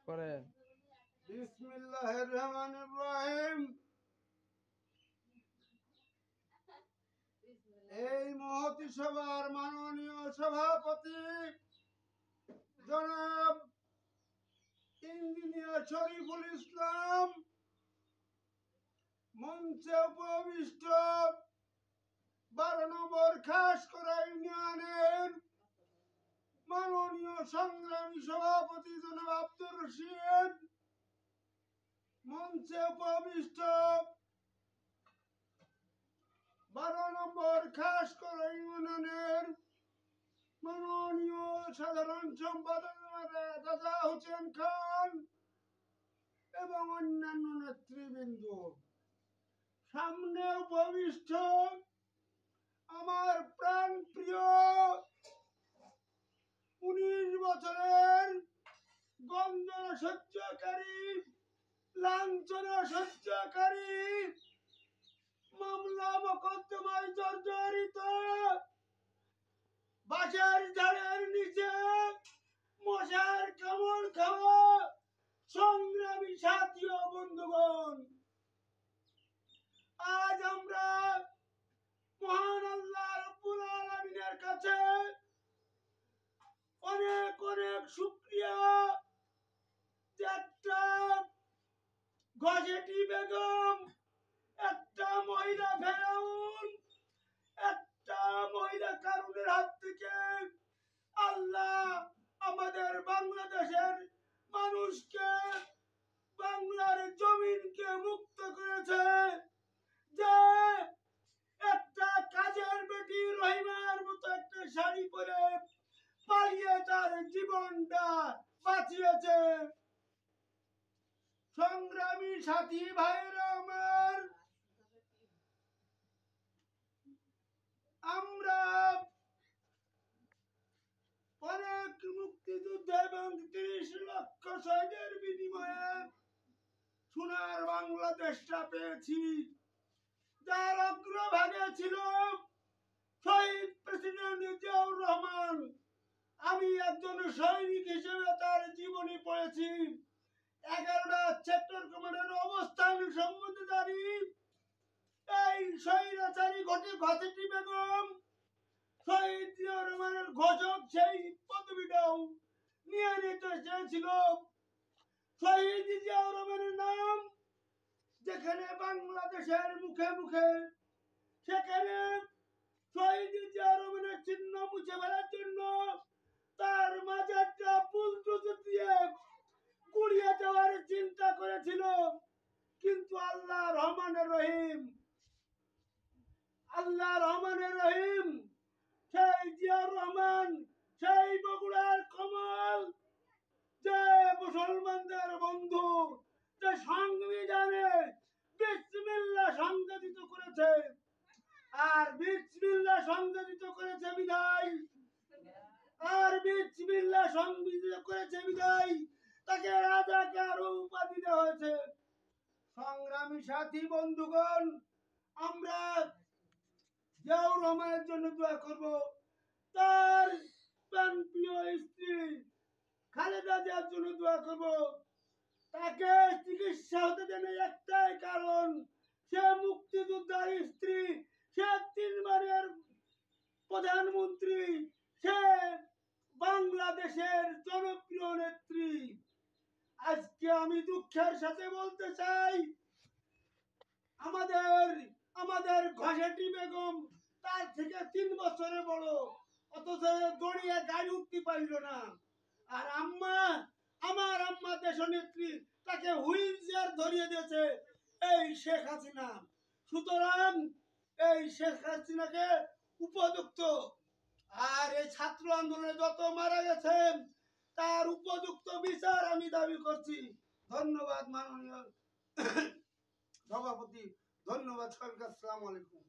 করেন। বিসমিল্লাহির রহমানির রহিম। এই মহতি সভার মাননীয় সভাপতি জনাব ইঞ্জিনিয়ার শরীফুল ইসলাম, মঞ্চে উপবিষ্ট 12 নম্বর খাসকরা ইউনিয়নের মাননীয় সংগ্রামী সভাপতি জনাব আব্দুর রশিদ, মঞ্চে উপবিষ্ট 12 নম্বর খাসকরা ইউনিয়নের মাননীয় সাধারণ সম্পাদক রাজা হোসেন খান এবং অন্যান্য নেতৃবৃন্দ, সামনে উপবিষ্ট আমার প্রাণ প্রিয় 19 বছরের গঞ্জনা সহ্যকারী, লাঞ্ছনা সহ্যকারী, মামলা মোকদ্দমায় জর্জরিত, বাঁশের ঝাড়ের নিচে মশার কামড় খাওয়া সংগ্রামী সাথী ও বন্ধুগণ, আজ আমরা মহান আল্লাহ রাব্বুল আলামিনের কাছে অনেক অনেক শুকরিয়া যে একটা গজেটি বেগম, একটা মহিলা ফেরাউন, একটা মহিলা কারুনের হাত থেকে আল্লাহ আমাদের বাংলাদেশের মানুষকে, বাংলার জমিনকে মুক্ত করেছে। যে একটা কাজের বেটি রহিমার মতো একটা শাড়ি পরে পালিয়ে তার জীবনটা বাঁচিয়েছে। সংগ্রামী সাথী ভাইরা আমার, আমরা অনেক মুক্তিযুদ্ধ এবং 30 লক্ষ শহীদের বিনিময়ে সোনার বাংলাদেশটা পেয়েছি, যার অগ্রভাগে ছিল শহীদ প্রেসিডেন্ট জিয়াউর রহমান। আমি একজন সৈনিক হিসেবে তার জীবনী পড়েছি। 11টা সেক্টর কমান্ডের অবস্থান সম্বন্ধে জানি। এই স্বৈরাচারী ঘটিটি বেগম শহীদ জিয়াউর রহমানের ঘোষক সেই পদবিটাও নিয়ে নিতে চেয়েছিল। শহীদ জিয়াউর রহমানের নাম যেখানে বাংলাদেশের মুখে মুখে, সেখানে শহীদ জিয়াউর রহমানের চিহ্ন মুছে ফেলার জন্য তার মাজারটা বুলডোজার দিয়ে গুড়িয়ে দেওয়ার চিন্তা করেছিল। কিন্তু আল্লাহ রহমানের রহিম, আল্লাহ রহমানের রহিম, সেই জিয়াউর রহমান, সেই বগুড়ার কমল, যে মুসলমানদের বন্ধু, যে সংবিধানে বিসমিল্লাহ সংযোজিত করেছে, আর বিসমিল্লাহ সংযোজিত করেছে বিদায়, আর বিসমিল্লাহ সংযোজিত করেছে বিদায় তাকে রাজাকার উপাধি দেওয়া হয়েছে। সংগ্রামী সাথী বন্ধুগণ, আমরা জিয়াউর রহমানের জন্য দোয়া করব। তার প্রাণপ্রিয় স্ত্রী খালেদা জিয়ার জন্য দোয়া করব। তাকে চিকিৎসা হতে দেন একটাই কারণ, সে মুক্তিযোদ্ধার স্ত্রী, সে 3 বারের প্রধানমন্ত্রী, সে বাংলাদেশের জনপ্রিয় নেত্রী। আজকে আমি দুঃখের সাথে বলতে চাই, আমাদের ঘষেটি বেগম তার থেকে 3 বছরের বড়, অথচ দড়িয়ে গাড়ি উঠতে পারল না। আর আমার আম্মা দেশনেত্রী, তাকে হুইল চেয়ার ধরিয়ে দিয়েছে এই শেখ হাসিনা। সুতরাং এই শেখ হাসিনাকে উপযুক্ত, আর এই ছাত্র আন্দোলনে যত মারা গেছেন তার উপযুক্ত বিচার আমি দাবি করছি। ধন্যবাদ মাননীয় সভাপতি, ধন্যবাদ সরকার। আসসালামু আলাইকুম।